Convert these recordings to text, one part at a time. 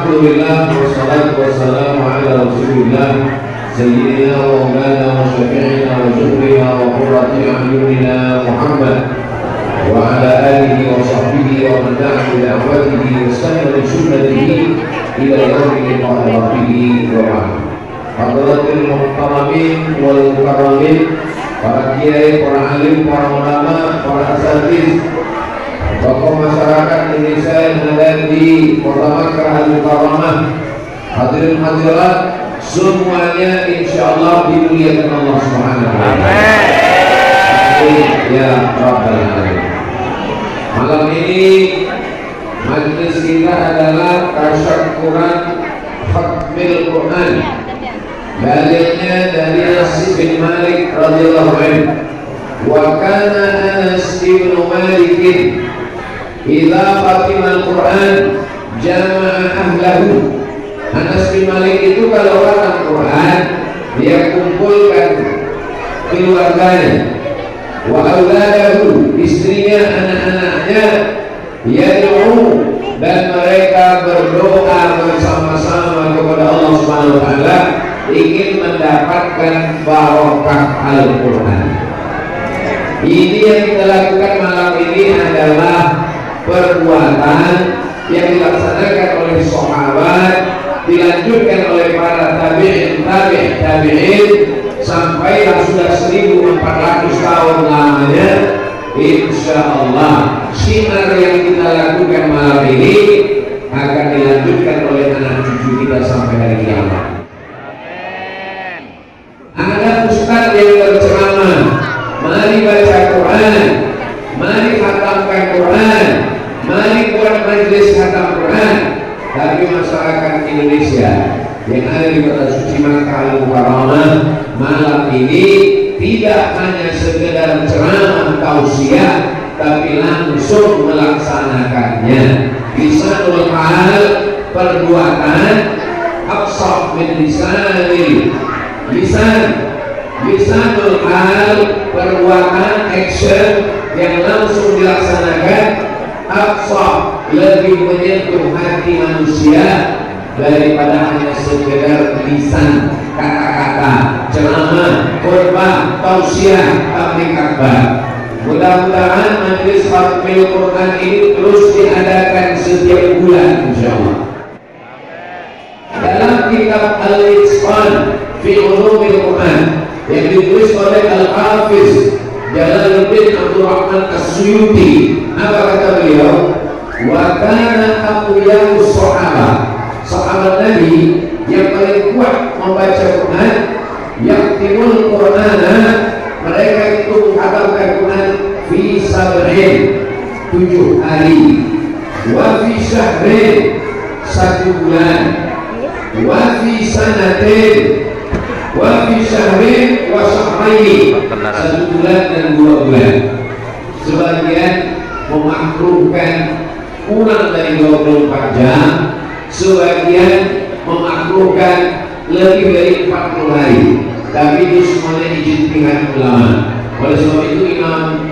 Alhamdulillah wassalatu wassalamu ala Rasulillah sayyidina wa maulana wa syafi'ina wa zuhrina wa qurrati a'yunina Muhammad wa ala alihi wa sahbihi wa man da'a bi da'watihi wa istana bi sunnatihi ila yaumi liqa'i rabbih wa ba'd. Hadratil muhtaramin wal mukarramin, para kiai, para alim, para ulama, para asatiz, tokoh masyarakat Indonesia yang ada di Kota Makkah Al-Mukarramah, hadirin hadirat semuanya insyaallah dimuliakan Allah Subhanahu wa taala. Amin ya rabbal alamin. Malam ini majelis kita adalah tasyakkuran khatmil Quran. Dalilnya dari Anas bin Malik radhiyallahu anhu. Wa kana Anas bin Malik idza khatima al-Quran jama'a ahlahu. Anas bin Malik itu kalau khatam Quran dia kumpulkan keluarganya, wa auladahu, istrinya, anak-anaknya, yad'u, dan mereka berdoa bersama-sama kepada Allah Subhanahu wa taala ingin mendapatkan barokah Al-Quran. Ini yang kita lakukan malam ini adalah perbuatan yang dilaksanakan oleh sahabat, dilanjutkan oleh para tabi'in sampai sudah 1400 tahun lamanya. Insya Allah syiar yang kita lakukan malam ini akan dilanjutkan oleh anak cucu kita sampai hari kiamat. Ada ustaz yang berceramah, mari baca Quran, mari khatamkan Quran, mari buat majelis khatam Quran. Tapi masyarakat Indonesia yang ada di kota suci Makkah Al-Mukarramah malam ini tidak hanya sekedar ceramah tausiah, tapi langsung melaksanakannya. Lisanul hal, perbuatan, aqsah min lisanul hal, perbuatan, action yang langsung dilaksanakan. Aqsah, lebih menyentuh hati manusia daripada hanya sekedar lisan, kata-kata, ceramah, khutbah, tausiah, tabligh akbar. Mudah-mudahan majelis khatmil Quran ini terus diadakan setiap bulan insyaallah. Dalam kitab Al-Itqan fi Ulumil Quran yang ditulis oleh Al-Hafiz Jalaluddin Abdul Rahman As-Suyuti, apa kata beliau? Wa kana aqwiyus sahabat Nabi yang paling kuat membaca Quran, yaktimul Qur'ana, mereka itu menghatamkan Quran fi sab'in, 7 hari, wa fi syahrin, 1 bulan, wa fi sanatin, wa fi syahrin wa syahraini, 1 bulan dan 2 bulan. Sebagian memakruhkan kurang dari 24 jam, sebagian memakruhkan lebih dari 40 hari. Tapi itu semuanya ijtihad ulama. Oleh sebab itu Imam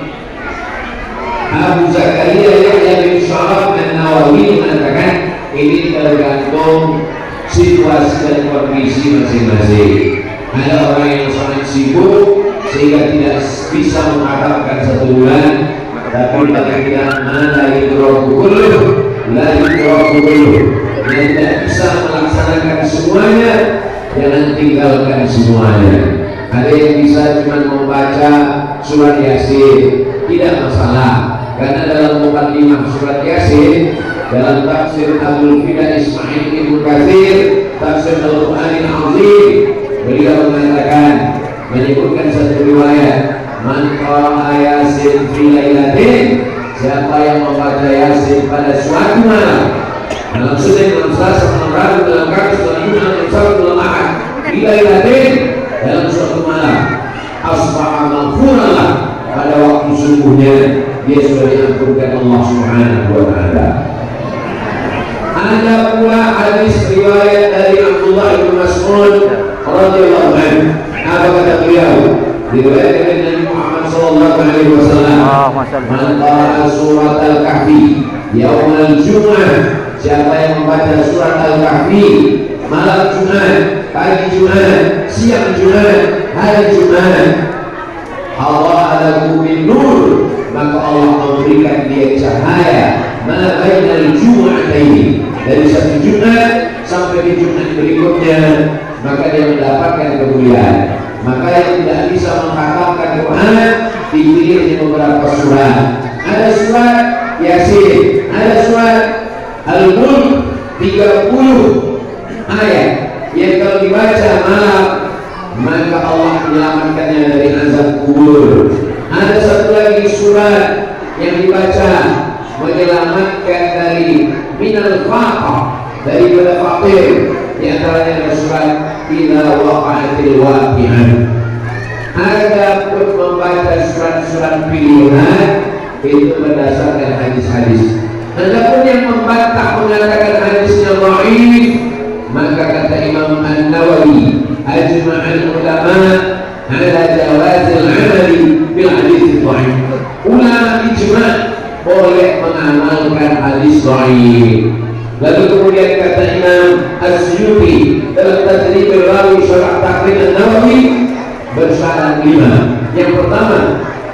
Abu Zakaria Yahya bin Syaraf An-Nawawi mengatakan ini tergantung situasi dan kondisi masing-masing. Ada orang yang sangat sibuk sehingga tidak bisa mengharapkan 1 bulan, tapi pada kita la yudraku yang tidak bisa melaksanakan semuanya, jangan tinggalkan semuanya. Ada yang bisa cuma membaca surat Yasin, tidak masalah, karena dalam muqaddimah surat Yasin, dalam tafsir Abdul Fida Ismail Ibnu Katsir, tafsir Al-Qur'anil Azim, beliau mengatakan, menyebutkan satu riwayat, man qara'a Yasin fi lailatin, siapa yang membaca Yasin pada suatu malam, dalam Senin, dalam Selasa, dalam Rabu, dalam Kamis, dalam Jumat, dalam Sabtu, dalam Ahad, fi lailatin, dalam suatu malam, asbaha maghfuran, pada waktu sungguhnya dia sudah diampunkan Allah Subhanahu wa taala. Ada pula hadis riwayat dari Abdullah bin Mas'ud radhiyallahu anhu. Apa kata beliau? Diriwayatkan dari Nabi Muhammad sallallahu alaihi wasallam, "Man qara'a surat al-Kahfi yaum al-jum'ah siapa yang membaca surat Al-Kahfi malam Jumat, pagi Jumat, siang Jumat, hari Jumat, Allah adalah min nur, maka Allah memberikan dia cahaya ma bainal jumu'ataini, dari satu Jumat sampai di Jumat berikutnya, maka dia mendapatkan kemuliaan. Maka yang tidak bisa menghafalkan Quran dipilih di beberapa surat. Ada surat Yasin, ada surat Al-Mulk 30 ayat yang kalau dibaca malam maka Allah menyelamatkannya dari azab kubur. Ada satu lagi surat yang dibaca menyelamatkan dari minal faqah, daripada fakir. Di antaranya surat Idza waqa'atil waqi'ah. Ada pun membaca surat-surat pilihan itu berdasarkan hadis-hadis. Adapun yang membantah mengatakan hadisnya dhaif, maka kata Imam An-Nawawi, ajma'al ulama ala jawazil amali bil hadis dhaif. Ulama ijma' boleh mengamalkan hadis dhaif. Lalu kemudian kata Imam As-Suyuti dalam Tadrib Rawi Syarah Taqrib An-Nawawi bersyarat 5. Yang pertama,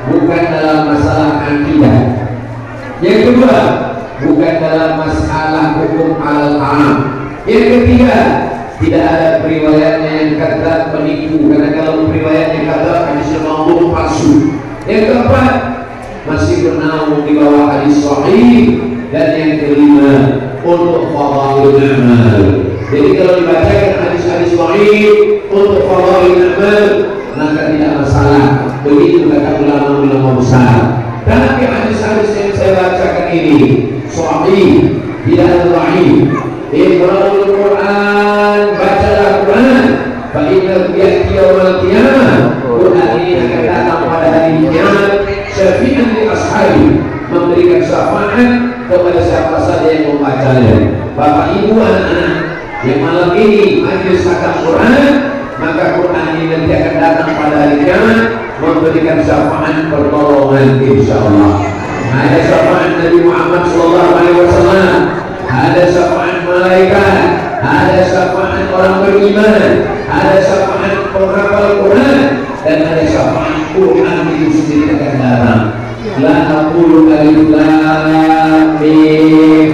bukan dalam masalah akidah. Yang kedua, bukan dalam masalah hukum al-haram. Yang ketiga, tidak ada periwayatnya yang kata penipu, karena kalau periwayatnya kata hadisnya maudhu palsu. Yang keempat, masih bernaung di bawah hadis sahih. Dan yang kelima, untuk fadhailul amal. Jadi kalau dibacakan hadis-hadis sahih untuk fadhailul amal, maka tidak masalah. Begitu kata ulama-ulama besar. Tapi hadis-hadis yang saya bacakan ini sahih, tidak dhaif. Iqra'ul Quran, bacalah Quran. Fa inna ya'ti yaumil qiyamah, Quran ini akan datang pada hari kiamat, syafi'an li ashabi, memberikan syafaat kepada siapa saja yang membacanya. Bapak ibu anak-anak yang malam ini majelis khatam Quran, maka Quran ini nanti akan datang pada hari kiamat memberikan syafaat pertolongan insyaallah. Ada syafaat Nabi Muhammad SAW, ada syafaat malaikat, ada syafaat orang beriman, ada syafaat penghafal Quran, dan ada syafaat Quran itu sendiri akan datang. La aqulu alif lam mim,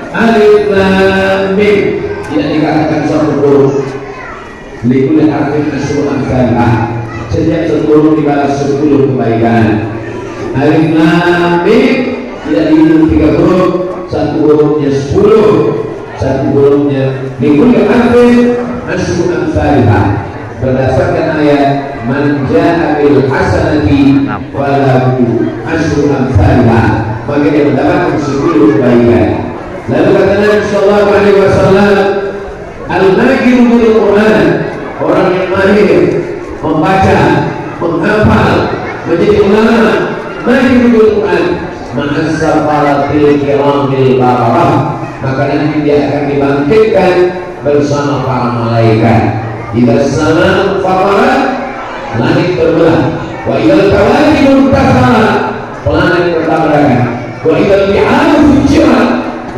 alif lam mim, tidak dikatakan satu huruf. Likul harfin asyru amsalha, setiap satu huruf dibalas 10 kebaikan. Alif lam mim tidak dihitung 3 huruf, satu hurufnya 10, satu hurufnya likul harfin asyru amsalha, berdasarkan ayat man jaa bil hasanati falahu asyru amsalha, maka dia mendapatkan 10 kebaikan. Lalu kata Nabi sallallahu alaihi wasallam, al-mahir bil Quran, orang yang mahir membaca, menghafal, menjadi ulama, mahir bil Quran, ma'as-safaratil kiramil bararah, maka nanti dia akan dibangkitkan bersama para malaikat. Idza sama fatarat, langit terbelah. Wa idza kawakib intasarat, planet bertabrakan. Wa idza bi'aru fujirat,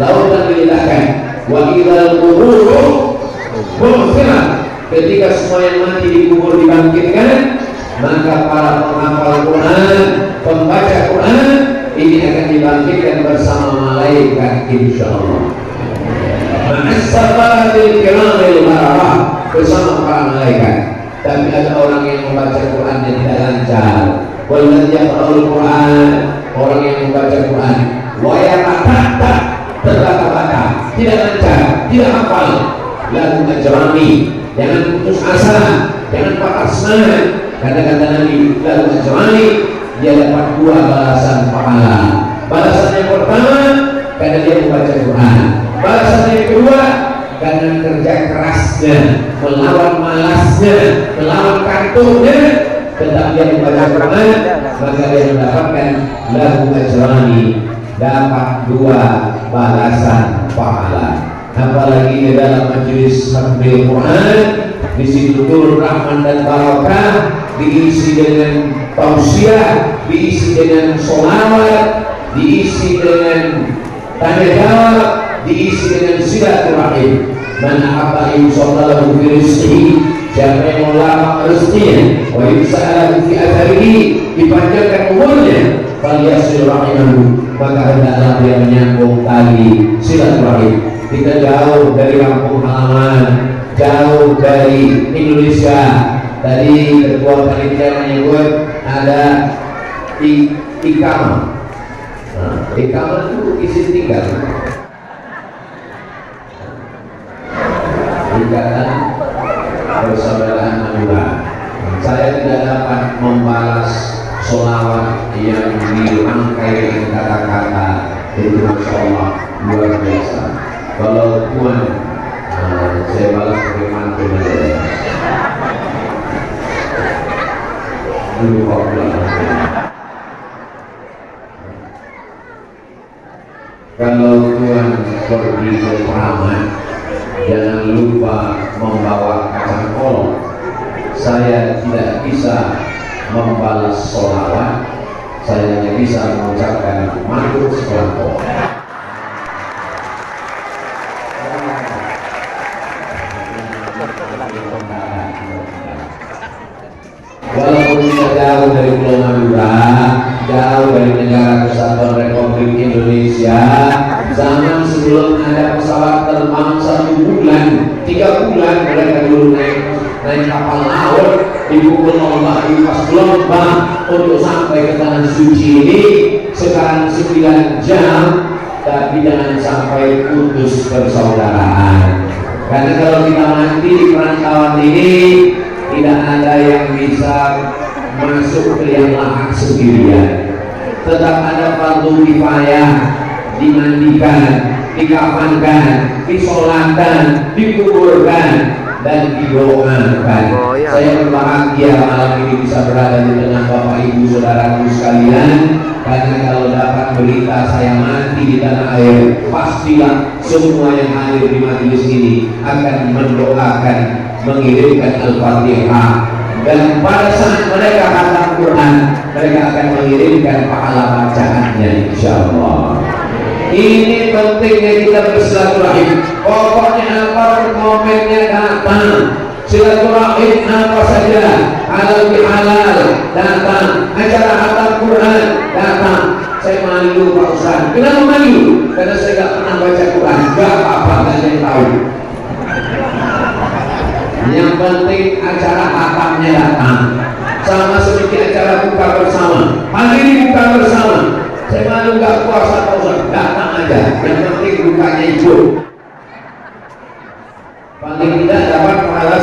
lautan diledakkan. Wa idza quburu bu'thirat, ketika semua yang mati dikubur dibangkitkan, maka para penghafal Quran, pembaca Quran ini akan dibangkitkan bersama malaikat insyaallah. Ma'as-safaratil kiramil bararah, bersama para malaikat. Tapi ada orang yang membaca Quran yang tidak lancar. Walladzi yaqra'ul Quran, orang yang membaca Quran wa yata'atta, terbata-bata, tidak lancar, tidak hafal. Lalu ajrami, jangan putus asa, jangan patah semangat. Karena kata Nabi, lalu ajrami, dia dapat 2 balasan pahala. Balasan yang pertama karena dia membaca Quran. Balasan yang kedua karena kerja kerasnya, melawan malasnya, melawan kantornya, tetap dia membaca Quran, maka dia mendapatkan lahu ajrani, dapat 2 balasan pahala. Apalagi di dalam majelis takbir Quran, di situ turun rahman dan barakah, diisi dengan tausiah, diisi dengan sholawat, diisi dengan tanya jawab, diisi dengan silaturahim. Man ahabba yusallahu fi rizqihi, siapa yang melapang rezekinya, wa yusa'alahu fi atharihi, dipanjangkan umurnya, falyasil rahimahu, maka hendaklah dia menyambung tali silaturahim. Kita jauh dari kampung halaman, jauh dari Indonesia. Tadi ketua panitia menyebut ada ikamah. Ikamah itu izin tinggal, ikatan persaudaraan Madura. Saya tidak dapat membalas sholawat yang dirangkai dengan kata-kata itu, masya Allah luar biasa. Kalau Tuhan saya balas bagaimana saja. Kalau Tuhan pergi ke Keramat, jangan lupa membawa kacang kolong. Saya tidak bisa membalas sholawat, saya hanya bisa mengucapkan matur sekelangkung. Walaupun kita jauh dari Pulau Madura, jauh dari negara kesatuan Republik Indonesia, zaman sebelum ada pesawat terbang 1 bulan, 3 bulan mereka dulu naik kapal laut, dipukul ombak, dipas gelombang untuk sampai ke tanah suci ini. Sekarang 9 jam, tapi jangan sampai putus persaudaraan. Karena kalau kita mati di perantauan ini, tidak ada yang bisa masuk ke liang lahat sendirian. Tetap ada fardu kifayah, dimandikan, dikafankan, disolatkan, dikuburkan, dan didoakan. Saya berbahagia malam ini bisa berada di tengah Bapak Ibu saudaraku sekalian, karena kalau dapat berita saya mati di tanah air, pastilah semua yang hadir di majelis ini akan mendoakan, mengirimkan Al-Fatihah, dan pada saat mereka khatam Quran, mereka akan mengirimkan pahala bacaannya, insyaallah. Ini pentingnya kita bersilaturahim. Pokoknya apa komennya datang, silaturahim apa saja, halal bihalal datang, acara khatam Quran datang. Saya malu Pak Ustaz. Kenapa malu? Karena saya tidak pernah baca Quran. Gak apa-apa, gak ada yang tahu. Yang penting acara khatamnya datang. Sama seperti acara buka bersama. Hari ini buka bersama. Saya malu gak puasa Pak Ustaz. Datang aja. Yang penting bukanya ikut. Paling tidak dapat pahala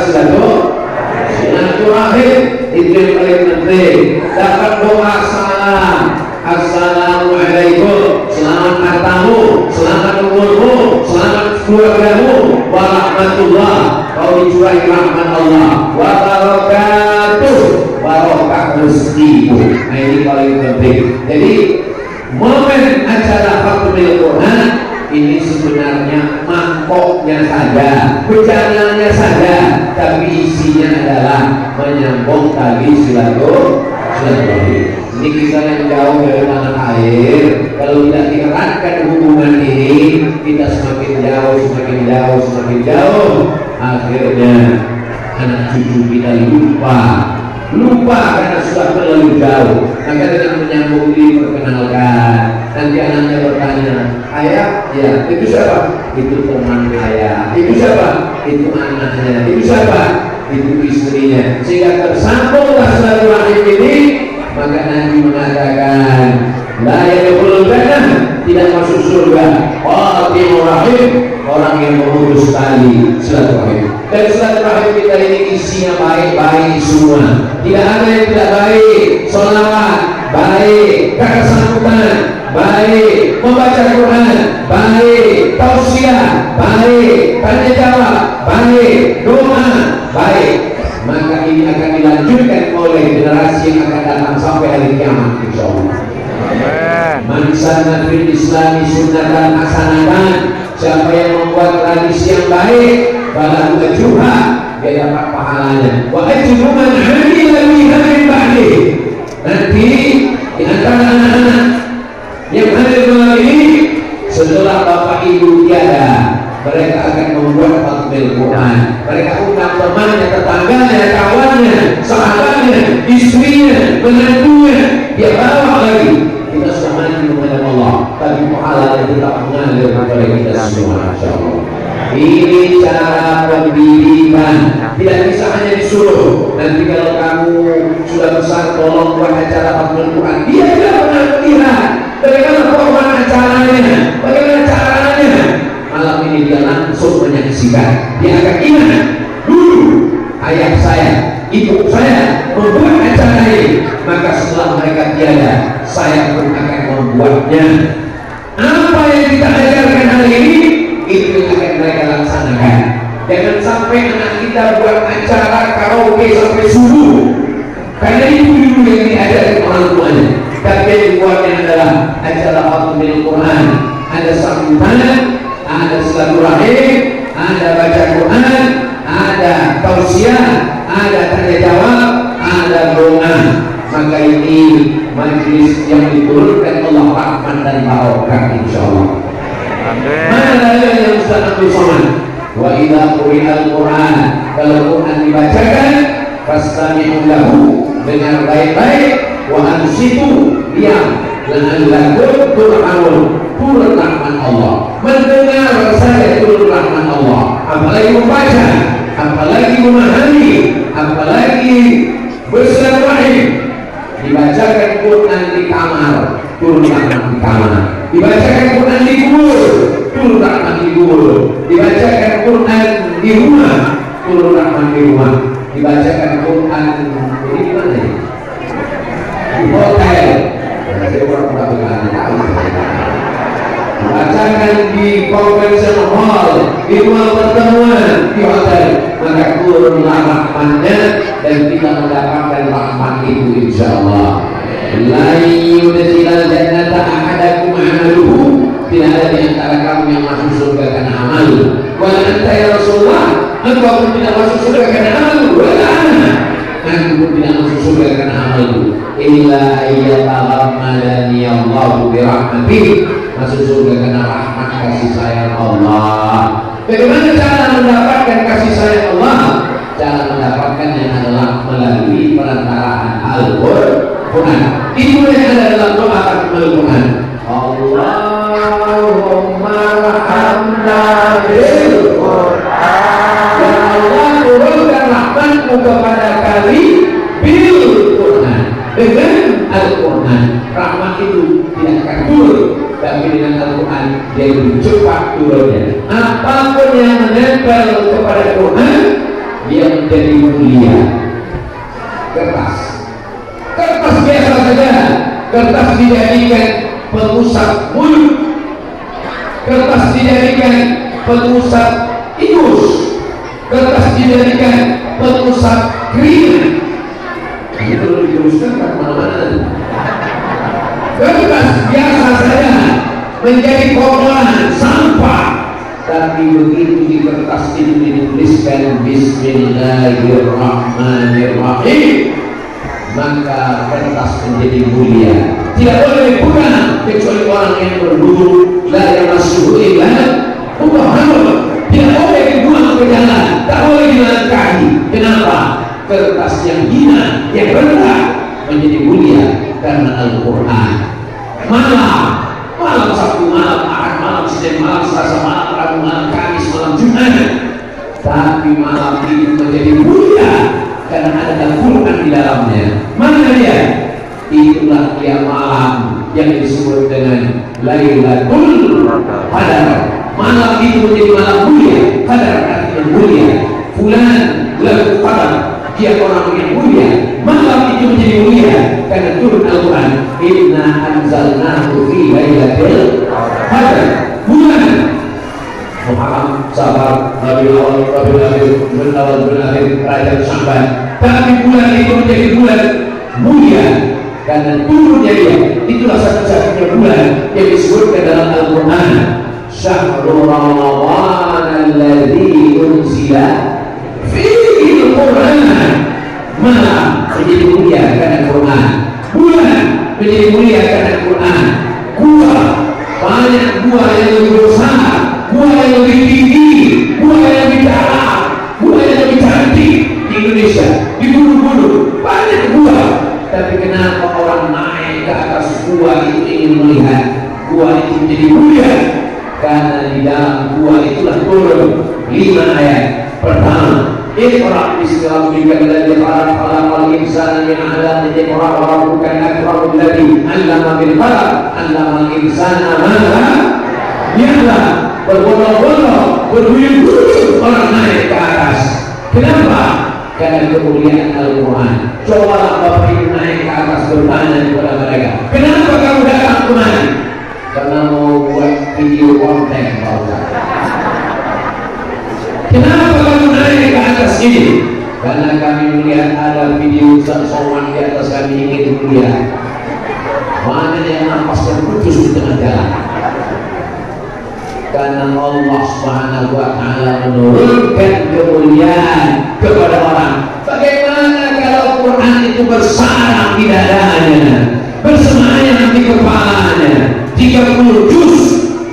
silaturahim, itu yang paling penting. Dapat doa salam, assalamualaikum, selamat katamu, selamat umurmu, selamat keluargamu, warahmatullah, kau dicurahi rahmat Allah, wabarakatuh, barokah rezekimu. Nah ini paling penting. Jadi momen acara Khatamul Quran ini sebenarnya mangkoknya saja, berjalannya saja, tapi isinya adalah menyambung tali silaturahim. Ini kita yang jauh dari tanah air, kalau tidak dieratkan hubungan ini, kita semakin jauh, semakin jauh, semakin jauh. Akhirnya anak cucu kita lupa karena sudah terlalu jauh. Maka dengan menyambung ini perkenalkan, nanti anaknya bertanya, ayah, ya itu siapa? Itu teman ayah. Itu siapa? Itu anaknya. Itu siapa? Itu istrinya. Sehingga tersambunglah silaturahim ini. Maka Nabi mengatakan, la yadkhulul jannah, tidak masuk surga qatimur rahim, orang yang memutus tali silaturahim. Dan silaturahim kita ini isinya baik-baik semua. Tidak ada yang tidak baik. Sholawat baik, kata sambutan baik, membaca Quran baik, tausiah baik, tanya jawab baik, doa baik. Maka ini akan dilanjutkan oleh generasi yang akan datang sampai hari kiamat, insyaallah. Man sanna fil islami sunnatan hasanatan, siapa yang membuat tradisi yang baik, falahu ajruha, dia dapat pahalanya. Wa ajru man 'amila biha min ba'di. Nanti di antara anak-anak yang hadir malam ini, setelah bapak ibu tiada, menantunya dia bawa lagi. Kita sudah mati menghadap Allah, tapi pahala yang tetap mengalir kepada kita semua, insyaallah. Ini cara pendidikan, tidak bisa hanya disuruh. Nanti kalau kamu sudah besar, tolong buat acara Al Quran. Dia tidak pernah melihat bagaimana format acaranya, bagaimana caranya. Malam ini dia langsung menyaksikan. Dia akan ingat dulu ayah saya, ibu saya membuat acara ini, maka setelah mereka tiada, saya pun akan membuatnya. Apa yang kita ajarkan hari ini, itu yang akan mereka laksanakan. Jangan sampai anak kita buat acara karaoke sampai subuh, karena itu dulu yang diajarkan orang tuanya. Tapi yang dibuatnya adalah acara Al Quran, ada sambutan, ada silaturahim, ada baca Quran, ada tausiah, ada tanya jawab, ada doa. Maka ini majlis yang diturunkan Allah rahmat dan barokah, insyaallah. Mana yang Ustaz Abdul Somad? Wa idza quri'al Quran, kalau Quran dibacakan, fastami'u lahu, dengar baik-baik, wa ansitu, diam, la'allakum turhamun, turun rahmat Allah. Mendengar saja turun rahmat Allah. Apalagi membaca, apalagi memahami, apalagi bersilaturahim. Dibacakan Quran di kamar, turun rahmat di kamar. Dibacakan Quran di kubur, turun rahmat di kubur. Dibacakan Quran di rumah, turun rahmat di rumah. Dibacakan Quran di mana ya? Di hotel. Saya orang tahu. Dibacakan di convention hall, di rumah pertemuan, di hotel, maka turunlah rahmatnya dan kita mendapatkan rahmat itu, insyaallah. La yudkhilal jannata ahadakum amaluhu, tidak ada di antara kamu yang masuk surga karena amal. Wa anta ya Rasulullah, engkau pun tidak masuk surga karena amal. Wa ana, aku pun tidak masuk surga karena amal. Illa ayyataghammadani Allahu bi rahmatihi, masuk surga karena rahmat kasih sayang Allah. Bagaimana cara mendapatkan kasih sayang Allah? Cara mendapatkannya adalah melalui perantaraan Al-Quran. Itu yang ada dalam doa Al-Quran. Allahumma rahamna bil Quran. Ya Allah, turunkan rahmatmu kepada kami bil Quran. Dengan Al-Quran, rahmat itu tidak akan turun, tapi dengan Al-Quran dia lebih cepat turunnya. Apapun yang menempel kepada Quran, dia menjadi mulia. Kertas biasa saja, kertas dijadikan pengusap mulut, kertas dijadikan pengusap ingus, kertas dijadikan pengusap keringat. Itu diteruskan ke mana-mana. Kertas biasa saja menjadi kotoran sampah, tapi begitu di kertas itu dituliskan Bismillahirrahmanirrahim, maka kertas menjadi mulia. Tidak boleh dipegang kecuali orang yang berwudu, la yamassuhu illa mutahharun. Tidak boleh dibuang ke jalan, tak boleh dilangkahi. Kenapa? Kertas yang hina, yang rendah menjadi mulia karena Al-Quran. Malam Sabtu, malam Ahad, malam Senin, malam Selasa, malam Rabu, malam Kamis, malam Jumat, tapi malam itu menjadi mulia karena ada Al-Quran di dalamnya. Mana dia? Itulah dia malam yang disebut dengan Lailatul Qadar. Malam itu menjadi malam mulia. Qadar artinya mulia. Fulan Lailatul Qadar, dia orang yang mulia. Malam itu menjadi mulia karena turun Al-Quran. Inna anzalnahu fi Lailatul Qadar. Bulan Muharram, Safar, Rabiul Awal, Rabiul Akhir, Bulan Awal, Bulan Akhir, Rajab, Sya'ban. Tapi bulan itu menjadi bulan mulia karena turunnya dia. Itulah satu-satunya bulan yang disebutkan dalam Al-Quran. Syahrul Ramadan alladzi unzila fihi Al-Quran. Malam menjadi mulia karena Quran. Bulan menjadi mulia karena Quran. Buah, banyak buah yang lebih besar, buah yang lebih tinggi, buah yang lebih dalam, buah yang lebih cantik di Indonesia, di gunung-gunung banyak buah. Tapi kenapa orang naik ke atas gua itu ingin melihat gua itu menjadi mulia? Karena di dalam gua itulah turun 5 ayat. Pertama, Iqra bismi rabbikal ladzi khalaq, khalaqal insana min 'alaq, Iqra wa rabbukal akram alladzi 'allama bil qalam, 'allamal insana ma lam ya'lam. Berbondong-bondong, berbuyut-buyut orang naik ke atas. Kenapa? Karena kemuliaan Al-Quran. Cobalah Bapak Ibu naik ke atas bertanya kepada mereka, kenapa kamu datang kemari? Karena mau buat video konten, Pak Ustaz. Kenapa kamu naik ke atas ini? Karena kami melihat ada video Ustaz Somad di atas, kami ingin melihat mana yang nafas terputus di tengah jalan. Karena Allah Subhanahu wa Ta'ala menurunkan kemuliaan kepada orang. Bagaimana kalau Quran itu bersarang di dadanya, bersemayam di kepalanya, 30 juz?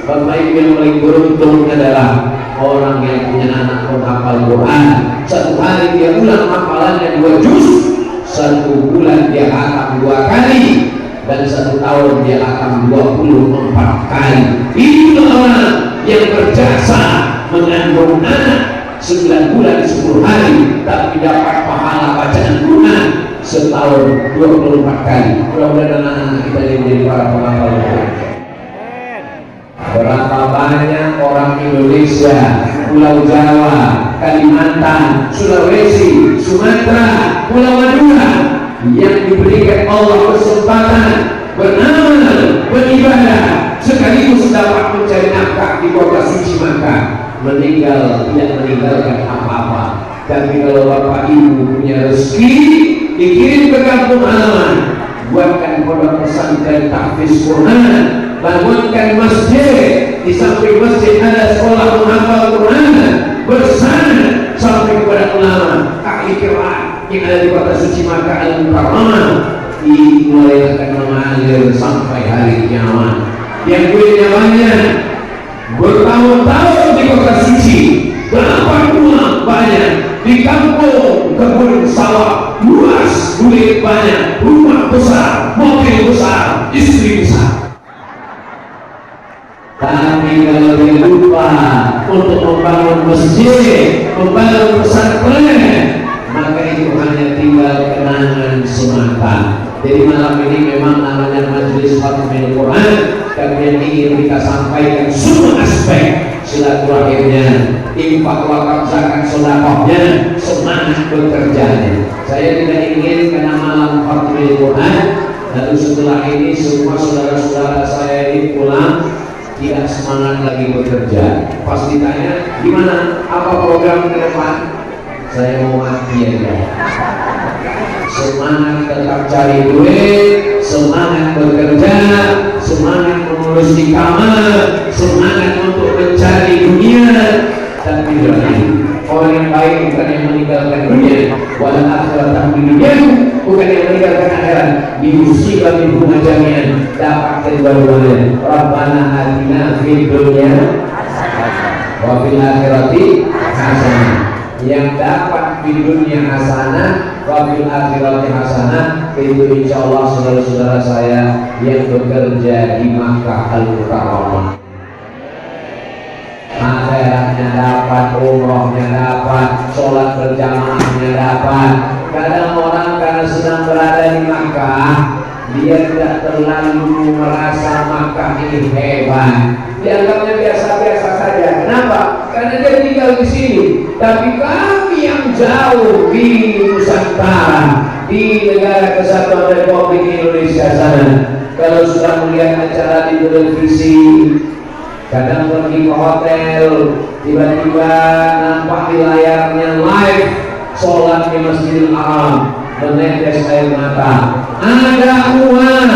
Bapak Ibu yang paling beruntung adalah orang yang punya anak menghafal Quran. Satu hari dia ulang hafalannya 2 juz, 1 bulan dia akan 2 kali, dan 1 tahun dia akan 24 kali. Itulah orang yang berjasa mengandung anak 9 bulan 10 hari, tapi dapat pahala bacaan Quran setahun 24 kali. Mudah-mudahan anak-anak kita menjadi para penghafal Quran. Berapa banyak orang Indonesia, Pulau Jawa, Kalimantan, Sulawesi, Sumatera, Pulau Madura yang diberikan Allah kesempatan beramal, beribadah, sekaligus dapat mencari nafkah di kota suci Makkah, meninggal tidak meninggalkan apa-apa. Tapi kalau Bapak Ibu punya rezeki, dikirim ke kampung halaman, buatkan pondok pesantren tahfiz Quran, bangunkan masjid, di samping masjid ada sekolah menghafal Quran bersama sampai kepada ulama ahli qiraat yang ada di kota suci Makkah Al-Mukarramah. Ini mulai akan mengalir sampai hari kiamat. Yang punya banyak bertahun-tahun di kota suci, berapa rumah banyak, di kampung kebun sawah luas, duit banyak, rumah besar, mobil besar, istri besar. Tapi kalau dia lupa untuk membangun masjid, membangun pesantren, maka itu hanya tinggal kenangan semata. Jadi malam ini memang namanya majelis khatmil Quran, dan yang ingin kita sampaikan semua aspek silaturahimnya, infak, wakaf, zakat, sedekahnya, semangat bekerjanya. Saya tidak ingin karena malam khatmil Quran lalu setelah ini semua saudara-saudara saya ini pulang tidak semangat lagi bekerja. Pas ditanya gimana, apa program ke depan, saya mau mati aja. Semangat tetap cari duit, semangat bekerja, semangat mengurus di kamar, semangat untuk mencari dunia. Tapi orang yang baik bukan yang meninggalkan dunia, walau akhirat tapi dunia, bukan yang meninggalkan akhirat. Diusibah minhum jami'an, dapat kedua-duanya. Rabbana atina fid dunya wa fil akhirati hasanah. Yang dapat di dunia hasanah, wa fil akhirati hasanah, itu insyaallah saudara-saudara saya yang bekerja di Makkah Al-Mukarramah. Akhiratnya dapat, umrohnya dapat, sholat berjamaahnya dapat. Kadang orang karena sedang berada di Makkah, dia tidak terlalu merasa Makkah ini hebat, dianggapnya biasa-biasa saja. Kenapa? Karena dia tinggal di sini. Tapi kami yang jauh di Nusantara, di negara kesatuan Republik Indonesia sana, kalau sudah melihat acara di televisi, kadang pergi ke hotel, tiba-tiba nampak di layarnya live sholat di Masjidil Haram, menetes air mata. Ada uang,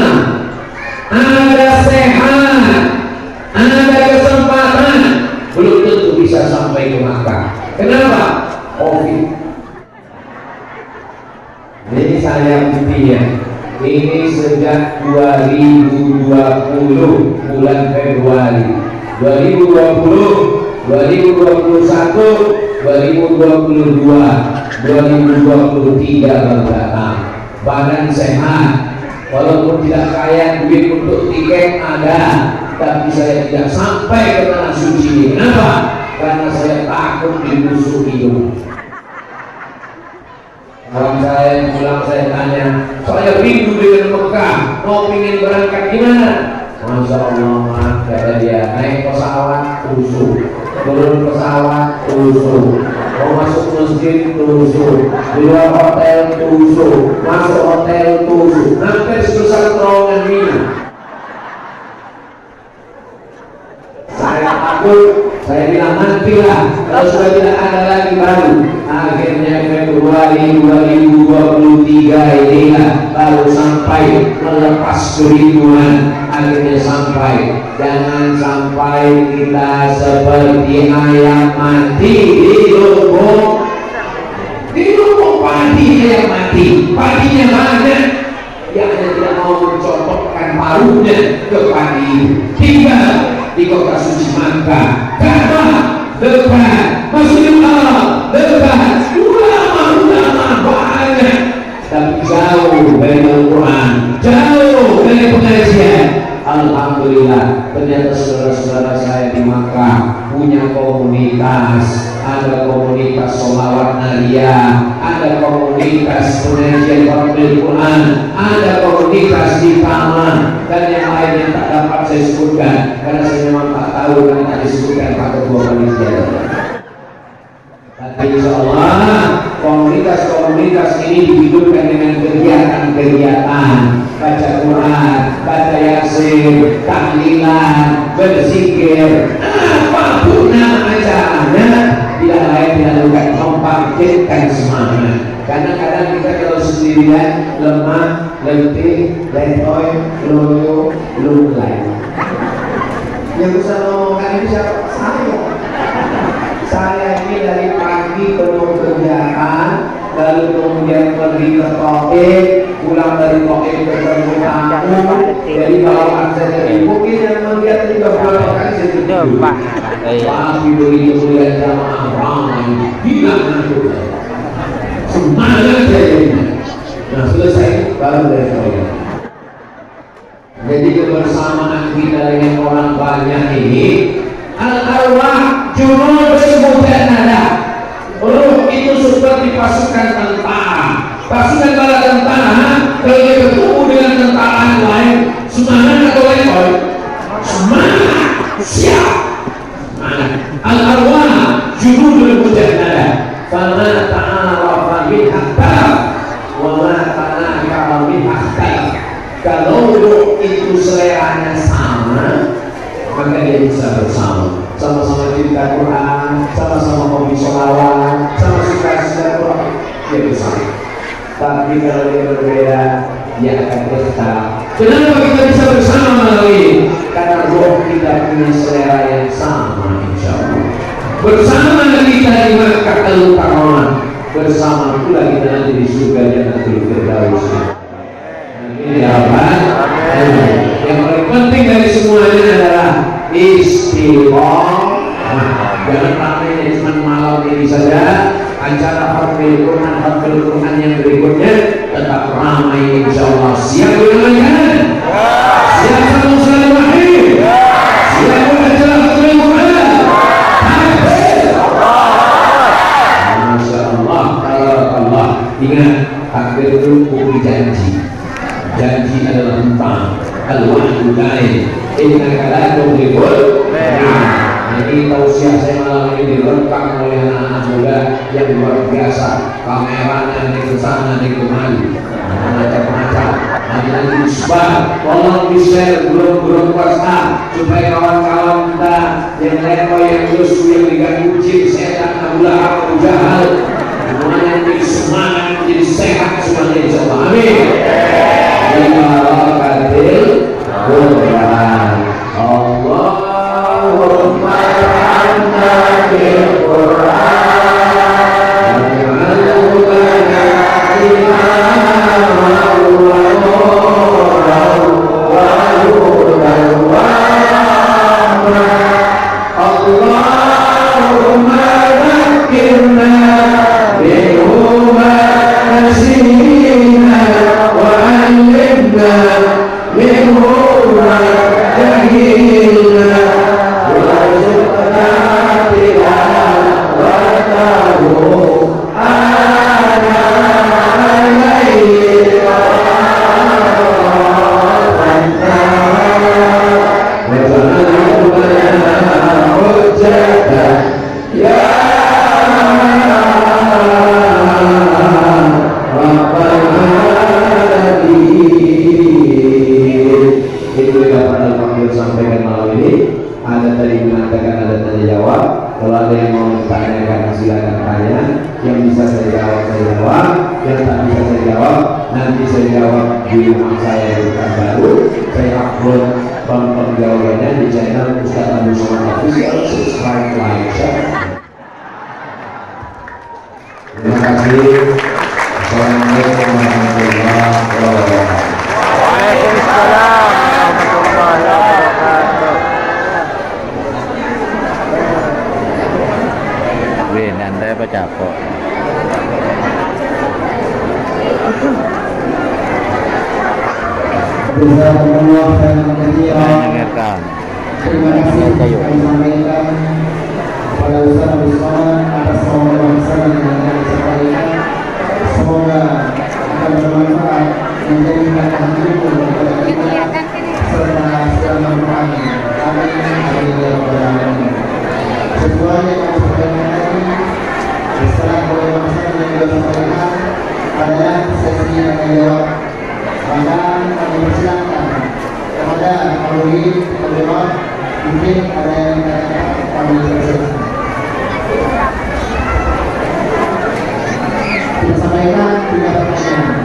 ada sehat, ada kesempatan, belum tentu bisa sampai ke Makkah. Kenapa? COVID. Ini saya buktinya. Ini sejak 2020 bulan Februari, 2020, 2021, 2022, 2023 baru datang. badan sehat, walaupun tidak kaya, duit untuk tiket ada, tapi saya tidak sampai ke tanah suci. Kenapa? Karena saya takut dimusuh hidup. Kawan saya pulang, saya tanya, saya rindu dengan Mekah, mau ingin berangkat gimana? Masya Allah, Mas, kata dia, naik pesawat tusuk, turun pesawat tusuk, mau masuk masjid tusuk, di luar hotel tusuk, masuk hotel tusuk, hampir sebesar terowongan ini. Saya takut, saya bilang nantilah, kalau sudah tidak ada lagi baru. Akhirnya Februari 2023 inilah baru sampai melepas kerinduan. Akhirnya sampai. Jangan sampai kita seperti ayam mati di lubuk. Di lubuk padi yang mati, padinya banyak, dia hanya tidak mau mencotokkan paruhnya ke padi. Tinggal di kota suci Makkah, Ka'bah dekat, Masjidillah dekat, ulama banyak, tapi jauh dari Al-Quran, jauh dari pengajian. Alhamdulillah, ternyata saudara-saudara saya di Makkah punya komunitas, ada komunitas sholawat nariyah, ada komunitas pengajian Al-Quran, ada komunitas di taman, dan yang lain yang tak dapat saya sebutkan karena saya memang tak tahu dan tak disebutkan Pak Ketua Panitia. Tapi insya Allah komunitas-komunitas ini dihidupkan dengan kegiatan-kegiatan baca Quran, baca Yasin, tahlilan, berzikir, apapun nama acaranya, tidak lain tidak bukan membangkitkan semangat. Karena kadang kita kalau sendirian lemah, letih, letoy, loyo, lunglai. Yang bisa ngomongkan ini siapa? Saya ini dari pagi penuh kegiatan, lalu kemudian pergi ke Taif, pulang dari Taif ketemu tamu. Jadi kalau saya dari mungkin yang melihat juga beberapa kali saya tidur. Tapi begitu melihat jamaah ramai, gila ngantuk. Semangat saya ini. Nah selesai baru dari Taif. Jadi kebersamaan kita dengan orang banyak ini, al-arwah junud mujannadah. Ruh itu seperti pasukan tentara. Pasukan bala tentara kalau dia bertemu dengan tentara lain, semangat atau lekoi? Semangat, siap. Semangat. Al-arwah junud mujannadah. Fama ta'arafa min akhtar wa ma tanakara min akhtar. Kalau ruh itu seleranya sama, maka dia bisa bersama, sama-sama cinta Quran, sama-sama hobi sholawat, sama suka silaturahmi, dia bersama. Tapi kalau dia berbeda, dia akan bertengkar. Kenapa kita bisa bersama melalui? Karena roh kita punya selera yang sama, insya Allah. Bersama kita di Makkah Al-Mukarramah, bersama pula kita nanti di surga Jannatul Firdaus. Ini apa? Yang paling penting dari semuanya adalah istiqomah. Jangan ramainya cuma malam ini saja. Acara Hafidhul Quran yang berikutnya tetap ramai insyaallah. Siap mendengarkan? Siap satu silaturahim? Siap belajar Hafidhul Quran? Masya Allah, Allah. Ingat, takbir itu bukti janji. Janji adalah hutang. Al-wa'du lain. Innaka la tughliqul mi'ad. Ini tausiah saya malam ini direkam oleh anak-anak muda yang luar biasa. Kameranya di kesana di kemari, macam-macam. Nanti disebar, tolong di-share grup-grup WhatsApp supaya kawan-kawan kita yang lepo, yang Yusuf, yang diganggu jin, setan, Abu Lahab, Abu Jahal, semuanya menjadi semangat, menjadi sehat semuanya insyaallah. Amin. Barakatil Quran. Allahumma anna bil Quran waj'alhu lana imaman wa nuran wa hudan wa rahmah. Allahumma dhakkirna minhu ma nasina علينا وعلمنا منه ما جهلنا وارزقنا تلاوته آناء الليل وجعله لنا حجة يا رب العالمين. Itu dapat Al-Fakir sampaikan malam ini. Ada tadi mengatakan ada tanya jawab. Kalau ada yang mau bertanya silakan tanya. Yang bisa saya jawab saya jawab. Yang tak bisa saya jawab nanti saya jawab di rumah saya yang baru. Saya upload tonton jawabannya di channel Ustaz Abdul Somad Official. Subscribe, like, share. Terima kasih. Assalamualaikum warahmatullahi wabarakatuh. Waalaikumsalam warahmatullahi wabarakatuh. Win, Anda baca kok. Jazakumullah khairan katsiran. Dengarkan. Terima kasih kami sampaikan kepada Ustaz Abdul Somad atas pemaparan yang telah disampaikan. Semoga akan bermanfaat menjadikan hidupmu kepada kita serta segala manfaat. Amin ya rabbal alamin. Sesuai yang disampaikan tadi, setelah beberapa masalah yang disampaikan pada sesi tanya jawab, maka kami persilakan kepada Maulid Abdullah mungkin ada yang katakan kami persilakan. Kita sampaikan 3 pertanyaan.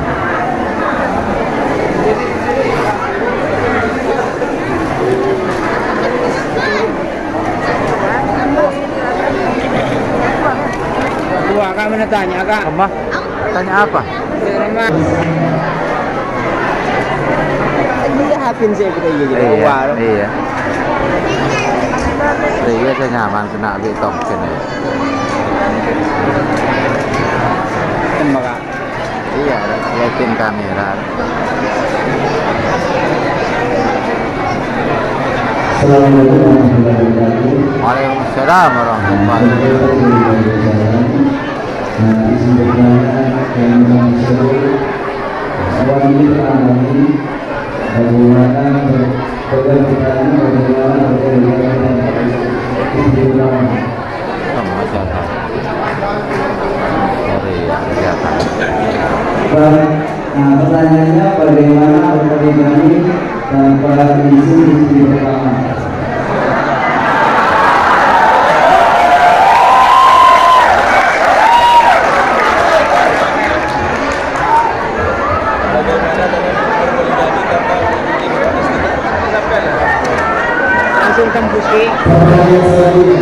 Kami tanya Kak. Apa? Tanya apa? Ini hapin saya kita gitu. Iya. Iya saya nyaman kena betong sini. Terima Iya, yakin kamera. Assalamualaikum warahmatullahi wabarakatuh. Waalaikumsalam warahmatullahi wabarakatuh. Nanti sebenarnya yang seru awalnya alami bagaimana berkegiatan bagaimana istimewa. Masyaallah. Korea biasa. Baik, pertanyaannya bagaimana berpoligami tanpa izin istri pertama? langsung tembus ke Pertanyaan selanjutnya.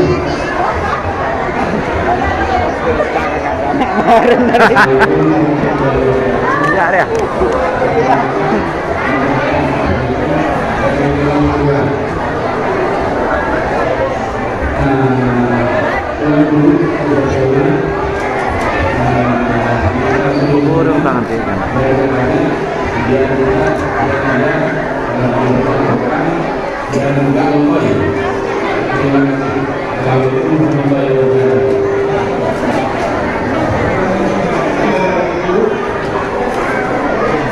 Ya, ya. Burung tangan tiga.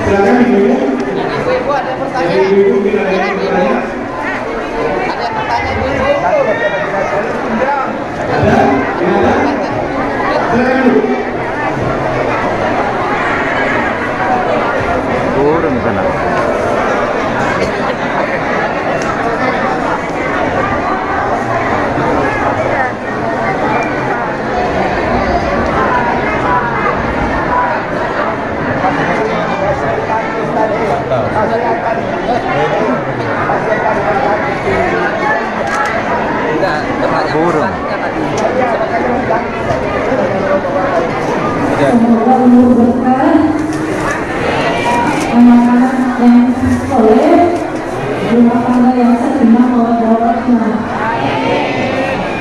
Silakan ibu. ibu ada pertanyaan. Ibu bila ada yang bertanya. Ada pertanyaan ibu. Ada? Silakan ibu. Burung sana. Burung. Semoga umur berkah, anak-anak yang soleh, rumah tangga yang sakinah mawaddah warahmah.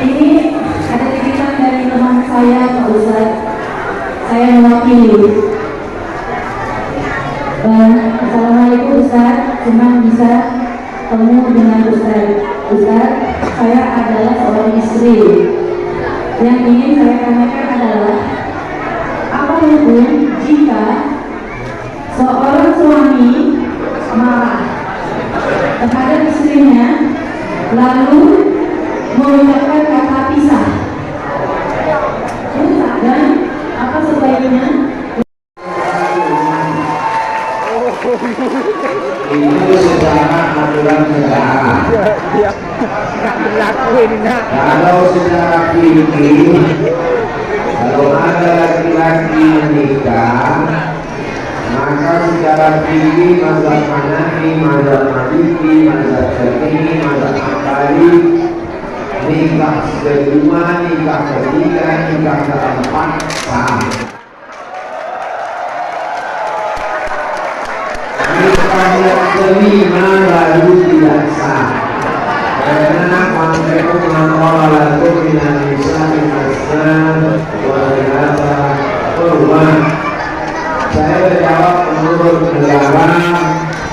Ini ada titipan dari teman saya, Pak Ustaz. Saya mewakili. Assalamualaikum Ustaz, senang bisa ketemu dengan Ustaz. Ustaz, saya adalah seorang istri. Yang ingin saya tanyakan adalah, apa hukum jika seorang suami marah terhadap istrinya lalu mengucapkan kata pisah? Dan apa sebaiknya? Itu secara aturan negara. Dia nggak berlaku ini nak. Kalau secara fikih, kalau ada laki-laki menikah, maka secara fikih mazhab Hanafi, mazhab Maliki, mazhab Syafi'i, mazhab Hambali, nikah kedua, nikah ketiga, nikah keempat sah. Nikah yang kelima baru tidak sah. Karena konsep mengolah dengan misalnya asal wajah perubahan. Saya berjawab menurut negara,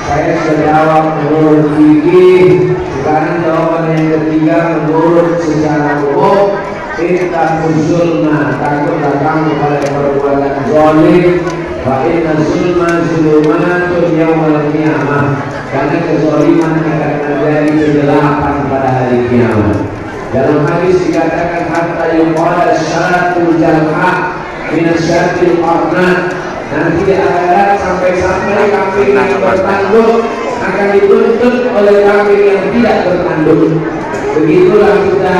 saya berjawab menurut fikih. Sekarang jawaban yang ketiga menurut secara umum, kita zulma, takut datang kepada perbuatan zalim. Wa inna zulma zulumatun yawmal qiyamah. Karena kezaliman akan menjadi kegelapan pada hari kiamat. Dalam hadis dikatakan hatta yuqala syaratul jalha min syaratil qarna. Nanti di akhirat sampai kafir yang bertanduk akan dituntut oleh kafir yang tidak bertanduk. Begitulah kita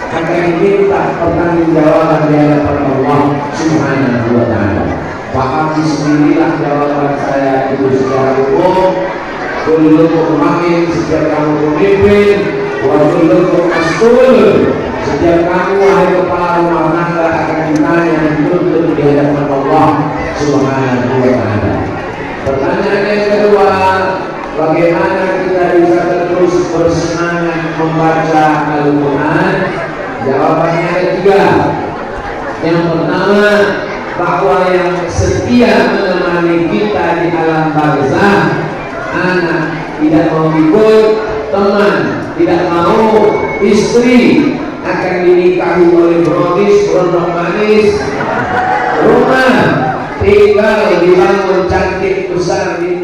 akan diminta pertanggungjawaban di hadapan Allah Subhanahu wa taala. Pahami sendirilah jawaban saya itu secara umum. Kullukum ra'in, setiap kamu pemimpin, wa kullukum mas'ul, setiap kamu wahai kepala rumah tangga akan ditanya dan dituntut di hadapan Allah Subhanahu wa taala. Pertanyaan yang kedua, bagaimana kita bisa terus bersemangat membaca Al-Quran? Jawabannya ada tiga. Yang pertama, bahwa yang setia menemani kita di alam barzah, anak tidak mau ikut, teman tidak mau, istri akan dinikahi oleh brodis, brondok manis, rumah tinggal dibangun cantik besar di